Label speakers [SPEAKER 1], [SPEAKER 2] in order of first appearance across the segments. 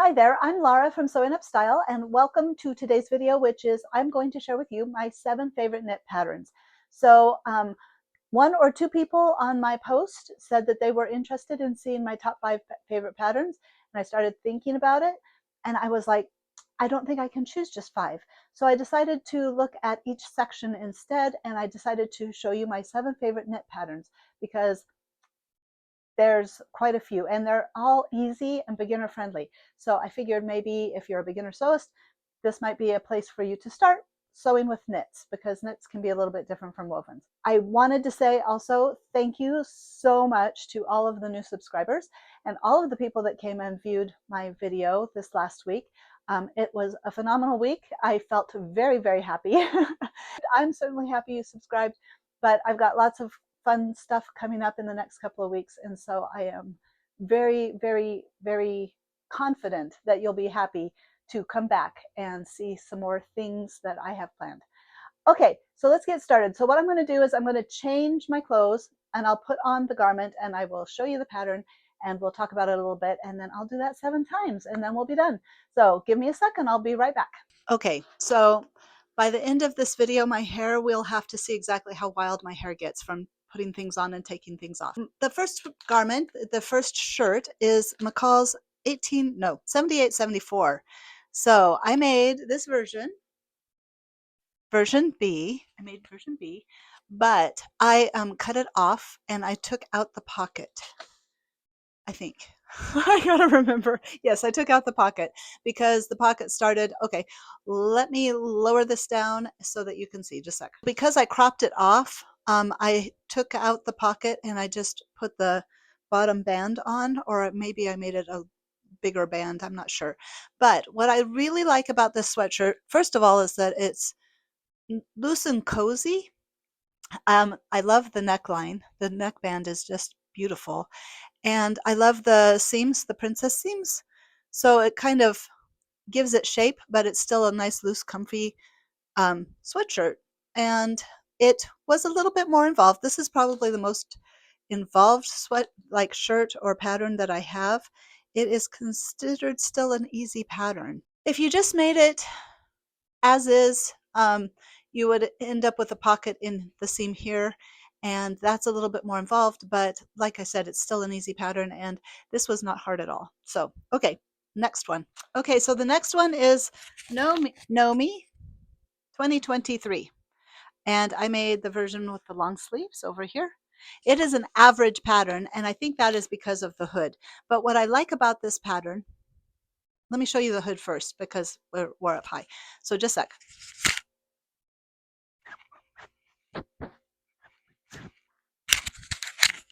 [SPEAKER 1] Hi there, I'm Laura from Sewing Up Style, and welcome to today's video, which is I'm going to share with you my 7 favorite knit patterns. So one or two people on my post said that they were interested in seeing my top 5 favorite patterns, and I started thinking about it, and I was like, I don't think I can choose just 5. So I decided to look at each section instead, and I decided to show you my 7 favorite knit patterns because there's quite a few, and they're all easy and beginner friendly. So I figured maybe if you're a beginner sewist, this might be a place for you to start sewing with knits, because knits can be a little bit different from wovens. I wanted to say also thank you so much to all of the new subscribers and all of the people that came and viewed my video this last week. It was a phenomenal week. I felt very, very happy. I'm certainly happy you subscribed, but I've got lots of fun stuff coming up in the next couple of weeks, and so I am very, very, very confident that you'll be happy to come back and see some more things that I have planned. Okay, so let's get started. So what I'm going to do is I'm going to change my clothes and I'll put on the garment and I will show you the pattern and we'll talk about it a little bit, and then I'll do that 7 times and then we'll be done. So give me a second, I'll be right back. Okay, so by the end of this video, my hair, we'll have to see exactly how wild my hair gets from putting things on and taking things off. The first garment, the first shirt, is McCall's 7874. So I made this version B. I made version B, but I cut it off and I took out the pocket, I think. I gotta remember. Yes, I took out the pocket because the pocket started. Okay, let me lower this down so that you can see. Just a sec. Because I cropped it off, I took out the pocket and I just put the bottom band on, or maybe I made it a bigger band. I'm not sure. But what I really like about this sweatshirt, first of all, is that it's loose and cozy. I love the neckline. The neckband is just beautiful. And I love the seams, the princess seams. So it kind of gives it shape, but it's still a nice, loose, comfy sweatshirt. And it was a little bit more involved. This is probably the most involved shirt or pattern that I have. It is considered still an easy pattern. If you just made it as is, you would end up with a pocket in the seam here, and that's a little bit more involved, but like I said, it's still an easy pattern and this was not hard at all. So okay, next one. Okay, so the next one is Nomi 2023, and I made the version with the long sleeves over here. It is an average pattern, and I think that is because of the hood. But what I like about this pattern, let me show you the hood first because we're up high. So just a sec.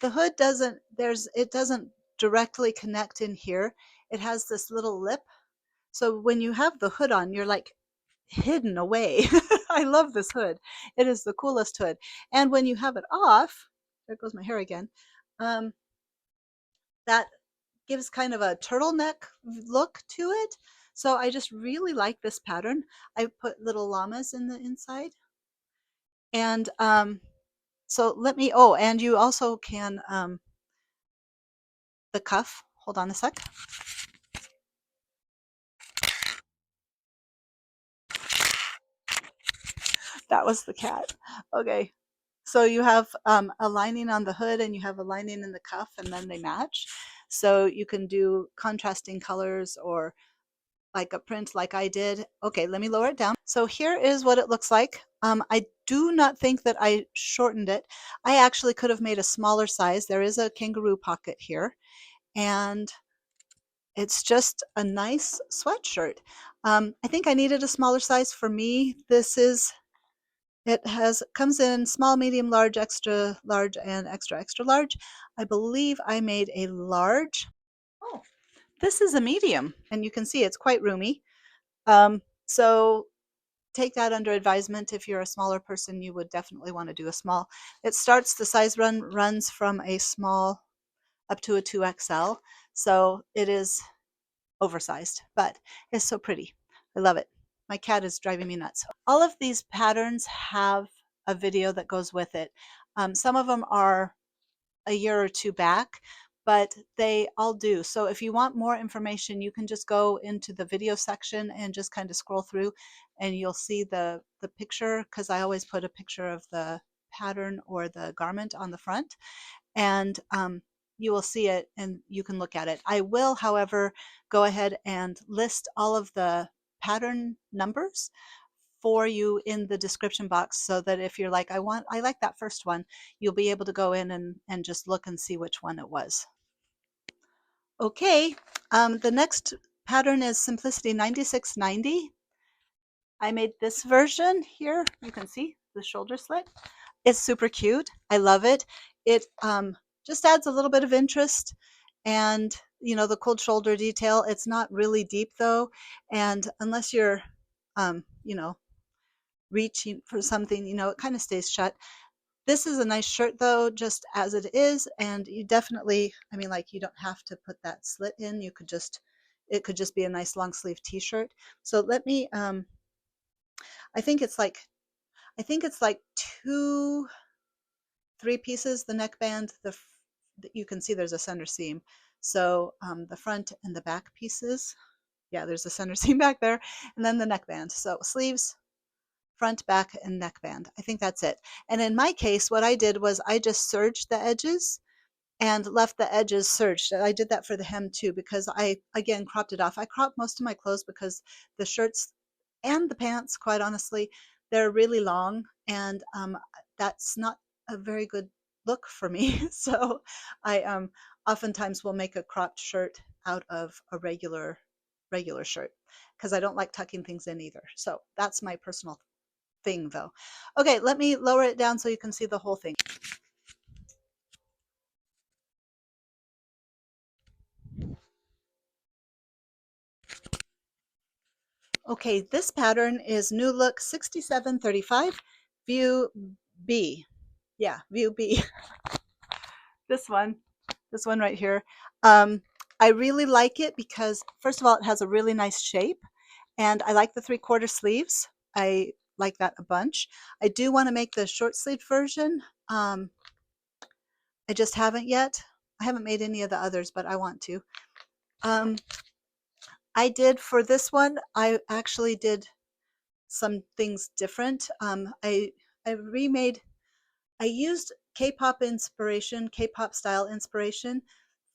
[SPEAKER 1] The hood doesn't directly connect in here. It has this little lip. So when you have the hood on, you're like hidden away. I love this hood. It is the coolest hood. And when you have it off, there goes my hair again, that gives kind of a turtleneck look to it. So I just really like this pattern. I put little llamas in the inside. And so let me, oh, and you also can, the cuff, hold on a sec. That was the cat. Okay. So you have a lining on the hood and you have a lining in the cuff, and then they match. So you can do contrasting colors or like a print like I did. Okay, let me lower it down. So here is what it looks like. I do not think that I shortened it. I actually could have made a smaller size. There is a kangaroo pocket here, and it's just a nice sweatshirt. I think I needed a smaller size. For me, it comes in small, medium, large, extra large, and extra, extra large. I believe I made a large. Oh, this is a medium, and you can see it's quite roomy. So take that under advisement. If you're a smaller person, you would definitely want to do a small. It starts, the size runs from a small up to a 2XL. So it is oversized, but it's so pretty. I love it. My cat is driving me nuts. All of these patterns have a video that goes with it. Some of them are a year or two back, but they all do. So if you want more information, you can just go into the video section and just kind of scroll through, and you'll see the picture, because I always put a picture of the pattern or the garment on the front, and you will see it and you can look at it. I will, however, go ahead and list all of the pattern numbers for you in the description box, so that if you're like, I like that first one, you'll be able to go in and just look and see which one it was. Okay, the next pattern is Simplicity 9690. I made this version here. You can see the shoulder slit. It's super cute. I love it. It just adds a little bit of interest, and the cold shoulder detail. It's not really deep though, and unless you're reaching for something, it kind of stays shut. This is a nice shirt though, just as it is, and you definitely, like, you don't have to put that slit in. It could just be a nice long sleeve t-shirt. So let me, I think it's like two, three pieces, the neckband, you can see there's a center seam. So the front and the back pieces, yeah, there's a center seam back there, and then the neckband. So sleeves, front, back, and neckband. I think that's it. And in my case, what I did was I just serged the edges and left the edges serged. I did that for the hem too, because I, again, cropped it off. I crop most of my clothes because the shirts and the pants, quite honestly, they're really long, and that's not a very good look for me. So I oftentimes will make a cropped shirt out of a regular shirt, because I don't like tucking things in either. So that's my personal thing though. Okay, let me lower it down so you can see the whole thing. Okay, this pattern is New Look 6735, View B. Yeah, View B. This one right here. I really like it because, first of all, it has a really nice shape, and I like the 3/4 sleeves. I like that a bunch. I do want to make the short sleeve version. I just haven't yet. I haven't made any of the others, but I want to. I did, for this one, I actually did some things different. I used K-pop inspiration, K-pop style inspiration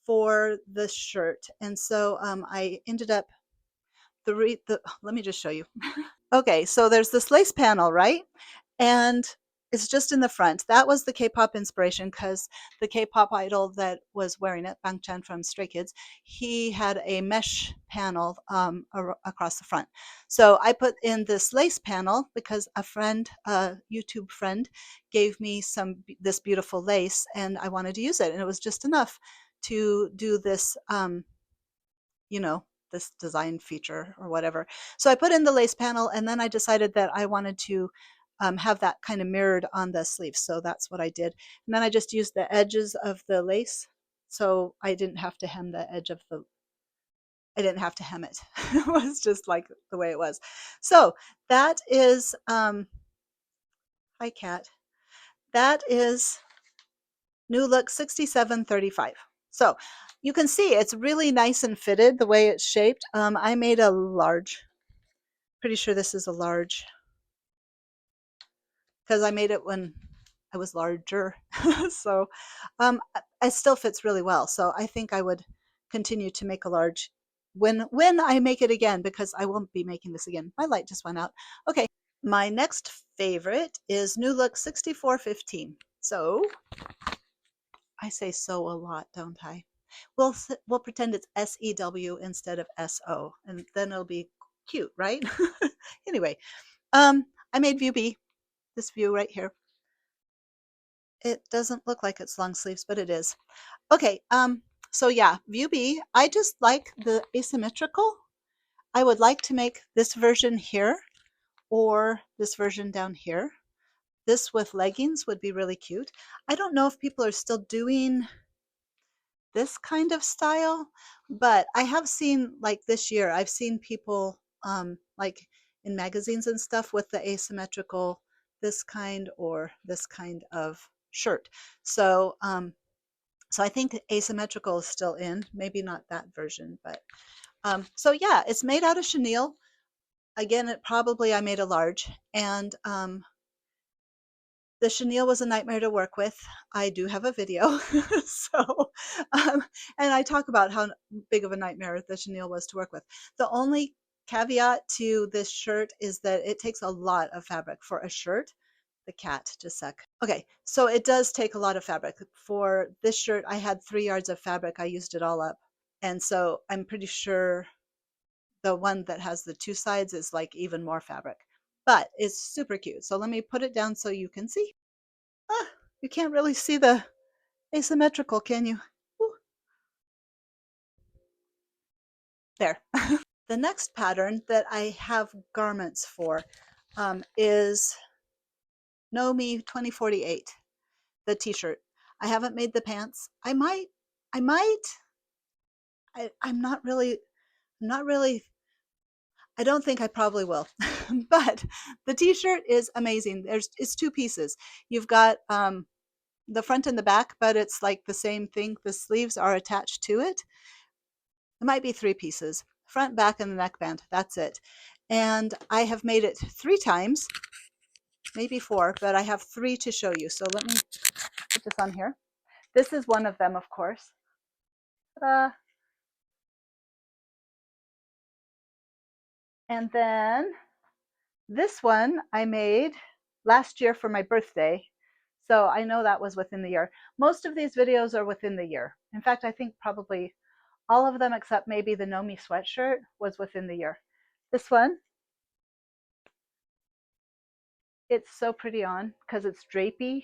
[SPEAKER 1] for the shirt, and so I ended up let me just show you. Okay, so there's this lace panel, right? And it's just in the front. That was the K-pop inspiration, because the K-pop idol that was wearing it, Bangchan from Stray Kids, he had a mesh panel across the front. So I put in this lace panel because a friend, a YouTube friend, gave me this beautiful lace, and I wanted to use it, and it was just enough to do this, you know, this design feature or whatever. So I put in the lace panel, and then I decided that I wanted to have that kind of mirrored on the sleeves. So that's what I did. And then I just used the edges of the lace. So I didn't have to hem the edge of I didn't have to hem it. It was just like the way it was. So that is, hi Cat, that is New Look 6735. So you can see it's really nice and fitted the way it's shaped. I made a large, pretty sure this is a large, because I made it when I was larger. So it still fits really well. So I think I would continue to make a large when I make it again, because I won't be making this again. My light just went out. Okay, my next favorite is New Look 6415. So I say so a lot, don't I? We'll pretend it's SEW instead of SO, and then it'll be cute, right? Anyway, I made view B, this view right here. It doesn't look like it's long sleeves, but it is. Okay, so yeah, view B. I just like the asymmetrical. I would like to make this version here or this version down here. This with leggings would be really cute. I don't know if people are still doing this kind of style, but I have seen, like this year, I've seen people like in magazines and stuff with the asymmetrical, this kind or this kind of shirt. So So I think asymmetrical is still in, maybe not that version, but so yeah, it's made out of chenille. Again, I made a large, and the chenille was a nightmare to work with. I do have a video, so and I talk about how big of a nightmare the chenille was to work with. The only caveat to this shirt is that it takes a lot of fabric for a shirt. The cat, just a sec. Okay, so it does take a lot of fabric. For this shirt, I had 3 yards of fabric. I used it all up. And so I'm pretty sure the one that has the 2 sides is like even more fabric. But it's super cute. So let me put it down so you can see. Ah, you can't really see the asymmetrical, can you? Ooh, there. The next pattern that I have garments for is Know Me 2048, the t-shirt. I haven't made the pants. I might, I'm not really, I don't think I probably will. But the t-shirt is amazing. It's 2 pieces. You've got the front and the back, but it's like the same thing. The sleeves are attached to it. It might be 3 pieces, front, back, and the neckband. That's it. And I have made it 3 times, maybe 4, but I have 3 to show you. So let me put this on here. This is one of them, of course. Ta-da. And then this one I made last year for my birthday. So I know that was within the year. Most of these videos are within the year. In fact, I think probably all of them except maybe the Know Me sweatshirt was within the year. This one, it's so pretty on because it's drapey. It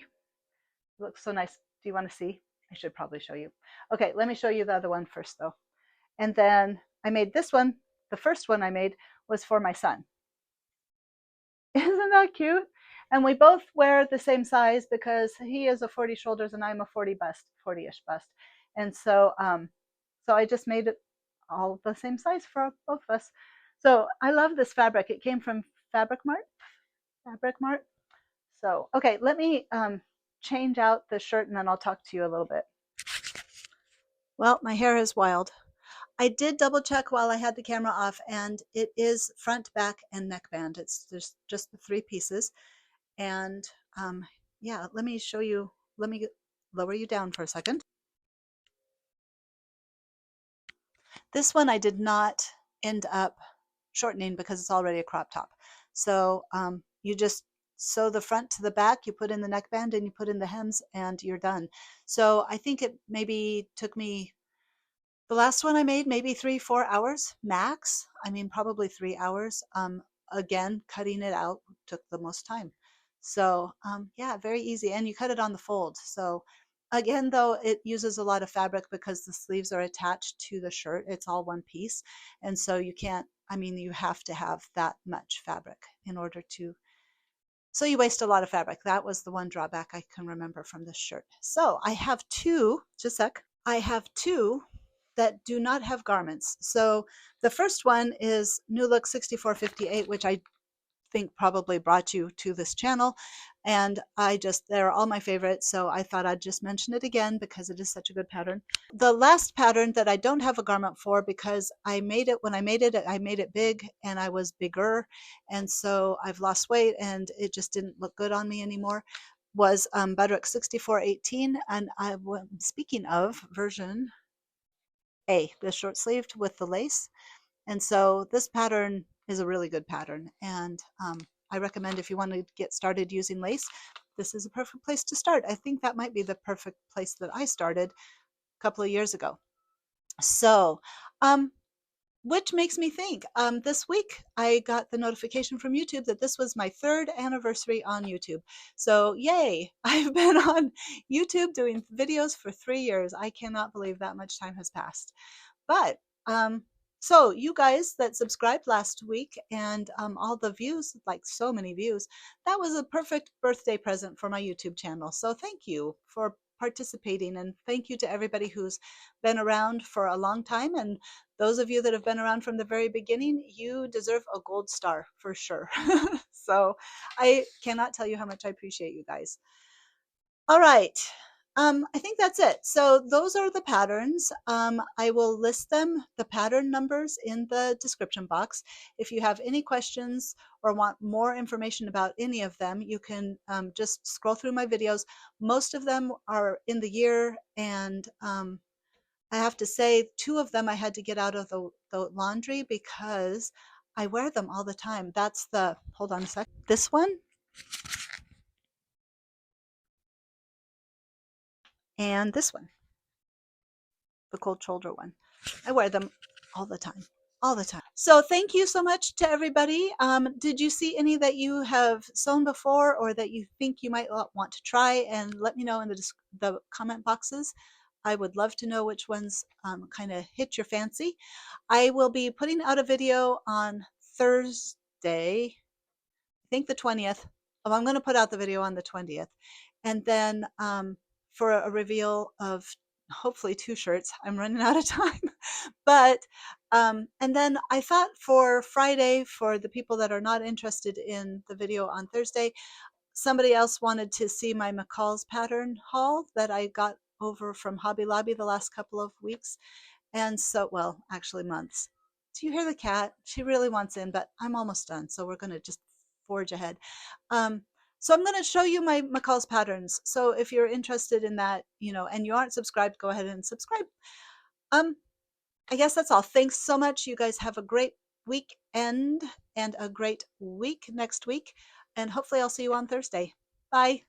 [SPEAKER 1] looks so nice. Do you want to see? I should probably show you. Okay, let me show you the other one first though. And then I made this one. The first one I made was for my son. Isn't that cute? And we both wear the same size because he is a 40 shoulders and I'm a 40 bust, 40-ish bust. And so so I just made it all the same size for both of us. So I love this fabric. It came from Fabric Mart. Fabric Mart. So okay, let me change out the shirt and then I'll talk to you a little bit. Well, my hair is wild. I did double check while I had the camera off, and it is front, back, and neckband. It's just the 3 pieces. And yeah, let me show you. Let me lower you down for a second. This one I did not end up shortening because it's already a crop top. So you just sew the front to the back, you put in the neckband, and you put in the hems, and you're done. So I think it maybe took me, the last one I made, maybe 3-4 hours max. I mean, probably 3 hours. Again, cutting it out took the most time. So yeah, very easy. And you cut it on the fold. So again, though, it uses a lot of fabric because the sleeves are attached to the shirt. It's all one piece. And so you can't, I mean, you have to have that much fabric in order to, so you waste a lot of fabric. That was the one drawback I can remember from this shirt. So I have 2, just a sec. I have 2 that do not have garments. So the first one is New Look 6458, which I think probably brought you to this channel. And they're all my favorites. So I thought I'd just mention it again because it is such a good pattern. The last pattern that I don't have a garment for because I made it, when I made it big and I was bigger. And so I've lost weight and it just didn't look good on me anymore, was Butterick 6418. And speaking of version A, the short sleeved with the lace. And so this pattern is a really good pattern. And I recommend if you want to get started using lace, this is a perfect place to start. I think that might be the perfect place that I started a couple of years ago. So, which makes me think, this week I got the notification from YouTube that this was my 3rd anniversary on YouTube. So yay, I've been on YouTube doing videos for 3 years. I cannot believe that much time has passed. But so you guys that subscribed last week and all the views, like so many views, that was a perfect birthday present for my YouTube channel. So thank you for participating, and thank you to everybody who's been around for a long time. And those of you that have been around from the very beginning, you deserve a gold star for sure. So I cannot tell you how much I appreciate you guys. All right. I think that's it. So those are the patterns. I will list them, the pattern numbers, in the description box. If you have any questions or want more information about any of them, you can just scroll through my videos. Most of them are in the year, and I have to say 2 of them I had to get out of the laundry because I wear them all the time. That's the, hold on a sec, this one and this one, the cold shoulder one. I wear them all the time, all the time. So thank you so much to everybody. Did you see any that you have sewn before or that you think you might want to try? And let me know in the comment boxes. I would love to know which ones kind of hit your fancy. I will be putting out a video on Thursday, I think the 20th. Oh, I'm going to put out the video on the 20th. And then for a reveal of hopefully 2 shirts. I'm running out of time. But, and then I thought for Friday, for the people that are not interested in the video on Thursday, somebody else wanted to see my McCall's pattern haul that I got over from Hobby Lobby the last couple of weeks. And so, well, actually months. Do you hear the cat? She really wants in, but I'm almost done. So we're going to just forge ahead. So I'm going to show you my McCall's patterns. So if you're interested in that, you know, and you aren't subscribed, go ahead and subscribe. I guess that's all. Thanks so much. You guys have a great weekend and a great week next week. And hopefully I'll see you on Thursday. Bye.